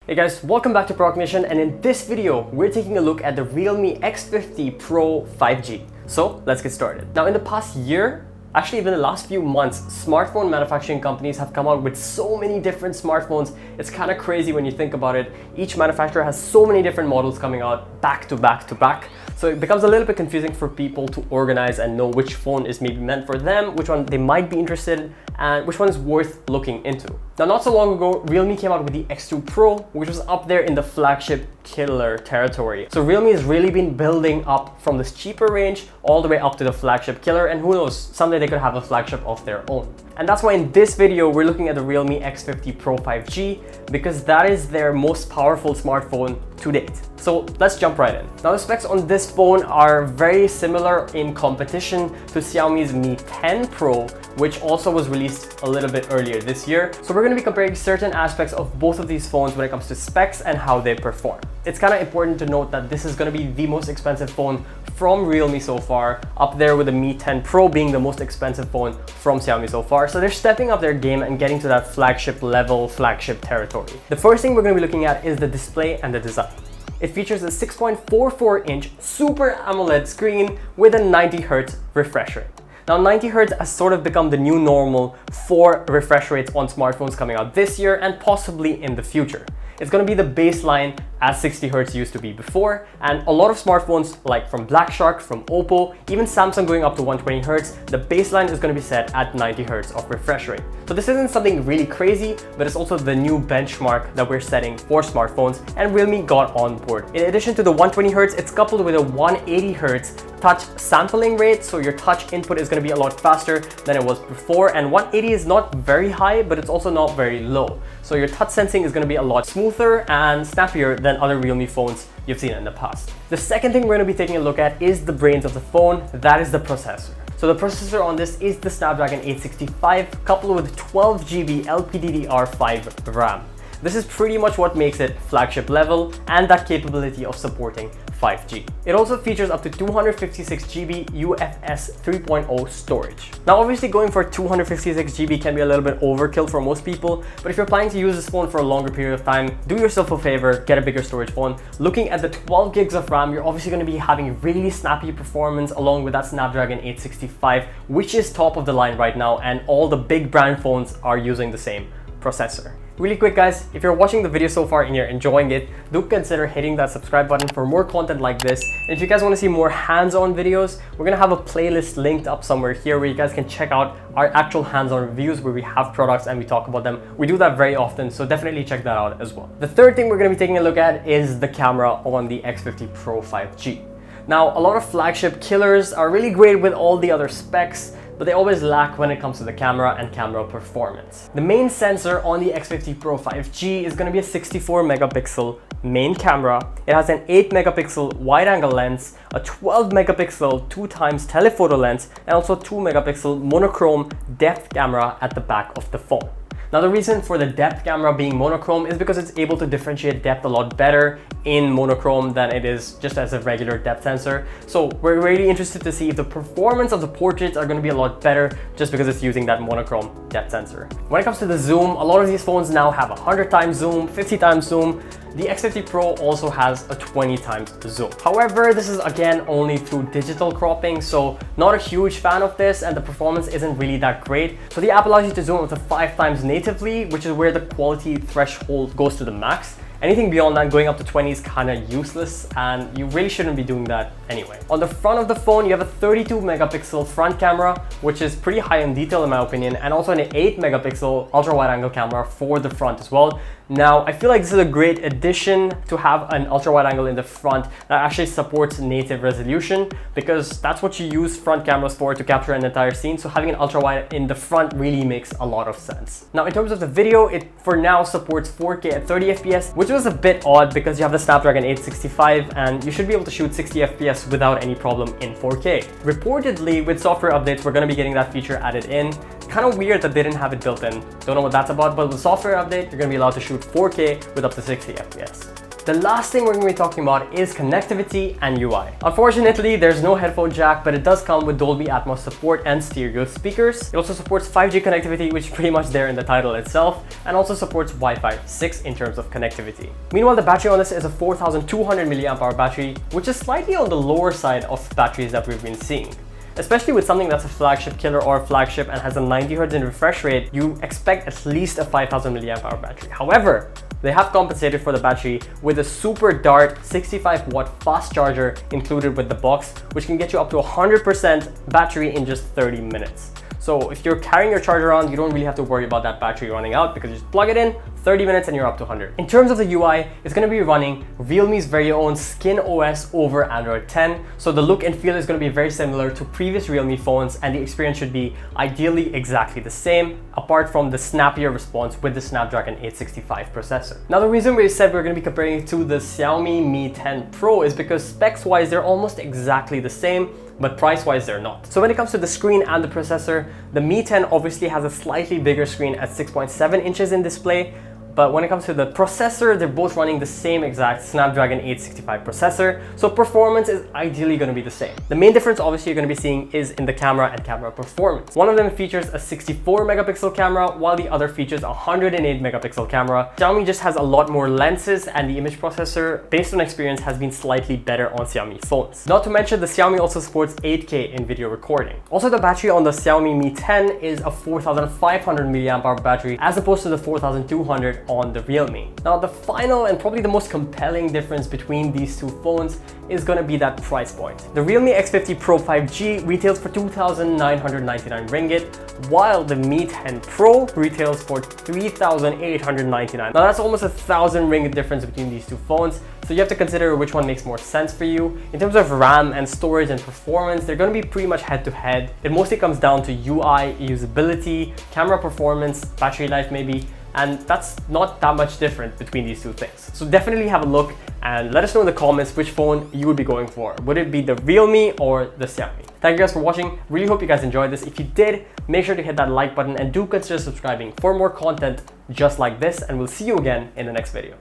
Hey guys, welcome back to Procognition, and in this video, we're taking a look at the Realme X50 Pro 5G. So let's get started. Now in the past year, actually even the last few months, smartphone manufacturing companies have come out with so many different smartphones. It's kind of crazy when you think about it. Each manufacturer has so many different models coming out back to back to back. So it becomes a little bit confusing for people to organize and know which phone is maybe meant for them, which one they might be interested in, and which one is worth looking into. Now, not so long ago, Realme came out with the X2 Pro, which was up there in the flagship killer territory. So Realme has really been building up from this cheaper range all the way up to the flagship killer, and who knows, someday they could have a flagship of their own. And that's why in this video, we're looking at the Realme X50 Pro 5G, because that is their most powerful smartphone to date. So let's jump right in. Now the specs on this phone are very similar in competition to Xiaomi's Mi 10 Pro, which also was released a little bit earlier this year. So we're going to be comparing certain aspects of both of these phones when it comes to specs and how they perform. It's kind of important to note that this is going to be the most expensive phone from Realme so far, up there with the Mi 10 Pro being the most expensive phone from Xiaomi so far. So they're stepping up their game and getting to that flagship level, flagship territory. The first thing we're going to be looking at is the display and the design. It features a 6.44-inch Super AMOLED screen with a 90Hz refresh rate. Now 90Hz has sort of become the new normal for refresh rates on smartphones coming out this year and possibly in the future. It's going to be the baseline as 60Hz used to be before, and a lot of smartphones like from Black Shark, from Oppo, even Samsung going up to 120Hz, the baseline is going to be set at 90Hz of refresh rate. So this isn't something really crazy, but it's also the new benchmark that we're setting for smartphones, and Realme got on board. In addition to the 120Hz, it's coupled with a 180Hz touch sampling rate, so your touch input is going to be a lot faster than it was before, and 180 is not very high, but it's also not very low. So your touch sensing is going to be a lot smoother and snappier than other Realme phones you've seen in the past. The second thing we're going to be taking a look at is the brains of the phone, that is the processor. So the processor on this is the Snapdragon 865 coupled with 12GB LPDDR5 RAM. This is pretty much what makes it flagship level and that capability of supporting 5G. It also features up to 256GB UFS 3.0 storage. Now obviously going for 256GB can be a little bit overkill for most people, but if you're planning to use this phone for a longer period of time, do yourself a favor, get a bigger storage phone. Looking at the 12 gigs of RAM, you're obviously going to be having really snappy performance along with that Snapdragon 865, which is top of the line right now, and all the big brand phones are using the same processor. Really quick guys, if you're watching the video so far and you're enjoying it, do consider hitting that subscribe button for more content like this. And if you guys want to see more hands-on videos, we're going to have a playlist linked up somewhere here where you guys can check out our actual hands-on reviews where we have products and we talk about them. We do that very often, so definitely check that out as well. The third thing we're going to be taking a look at is the camera on the X50 Pro 5G. Now, a lot of flagship killers are really great with all the other specs, but they always lack when it comes to the camera and camera performance. The main sensor on the X50 Pro 5G is going to be a 64 megapixel main camera. It has an 8 megapixel wide angle lens, a 12 megapixel 2x telephoto lens, and also 2 megapixel monochrome depth camera at the back of the phone. Now the reason for the depth camera being monochrome is because it's able to differentiate depth a lot better in monochrome than it is just as a regular depth sensor. So we're really interested to see if the performance of the portraits are going to be a lot better just because it's using that monochrome depth sensor. When it comes to the zoom, a lot of these phones now have 100 times zoom, 50 times zoom. The X50 Pro also has a 20 times zoom. However, this is again only through digital cropping, so not a huge fan of this, and the performance isn't really that great. So the app allows you to zoom up to 5 times natively, which is where the quality threshold goes to the max. Anything beyond that, going up to 20 is kind of useless, and you really shouldn't be doing that anyway. On the front of the phone, you have a 32 megapixel front camera, which is pretty high in detail in my opinion, and also an 8 megapixel ultra wide angle camera for the front as well. Now, I feel like this is a great addition to have an ultra wide angle in the front that actually supports native resolution, because that's what you use front cameras for, to capture an entire scene. So having an ultra wide in the front really makes a lot of sense. Now, in terms of the video, it for now supports 4K at 30 FPS, which was a bit odd because you have the Snapdragon 865 and you should be able to shoot 60 FPS without any problem in 4K. Reportedly, with software updates, we're going to be getting that feature added in. Kind of weird that they didn't have it built in. Don't know what that's about, but with the software update, you're going to be allowed to shoot 4K with up to 60 FPS. The last thing we're going to be talking about is connectivity and UI. Unfortunately, there's no headphone jack, but it does come with Dolby Atmos support and stereo speakers. It also supports 5G connectivity, which is pretty much there in the title itself, and also supports Wi-Fi 6 in terms of connectivity. Meanwhile, the battery on this is a 4200 mAh battery, which is slightly on the lower side of batteries that we've been seeing. Especially with something that's a flagship killer or a flagship and has a 90 Hz in refresh rate, you expect at least a 5000 mAh battery. However, they have compensated for the battery with a super dart 65 watt fast charger included with the box, which can get you up to 100% battery in just 30 minutes. So if you're carrying your charger around, you don't really have to worry about that battery running out because you just plug it in, 30 minutes and you're up to 100. In terms of the UI, it's going to be running Realme's very own Skin OS over Android 10. So the look and feel is going to be very similar to previous Realme phones, and the experience should be ideally exactly the same, apart from the snappier response with the Snapdragon 865 processor. Now the reason we said we're going to be comparing it to the Xiaomi Mi 10 Pro is because specs wise they're almost exactly the same, but price-wise they're not. So when it comes to the screen and the processor, the Mi 10 obviously has a slightly bigger screen at 6.7 inches in display, but when it comes to the processor, they're both running the same exact Snapdragon 865 processor, so performance is ideally going to be the same. The main difference obviously you're going to be seeing is in the camera and camera performance. One of them features a 64 megapixel camera, while the other features a 108 megapixel camera. Xiaomi just has a lot more lenses, and the image processor, based on experience, has been slightly better on Xiaomi phones. Not to mention, the Xiaomi also supports 8K in video recording. Also, the battery on the Xiaomi Mi 10 is a 4500 mAh battery as opposed to the 4200 on the Realme. Now the final and probably the most compelling difference between these two phones is going to be that price point. The Realme X50 Pro 5G retails for 2,999 ringgit, while the Mi 10 Pro retails for 3,899. Now that's almost 1,000 ringgit difference between these two phones, so you have to consider which one makes more sense for you. In terms of RAM and storage and performance, they're going to be pretty much head to head. It mostly comes down to UI, usability, camera performance, battery life maybe, and that's not that much different between these two things. So definitely have a look and let us know in the comments which phone you would be going for. Would it be the Realme or the Xiaomi? Thank you guys for watching. Really hope you guys enjoyed this. If you did, make sure to hit that like button and do consider subscribing for more content just like this, and we'll see you again in the next video.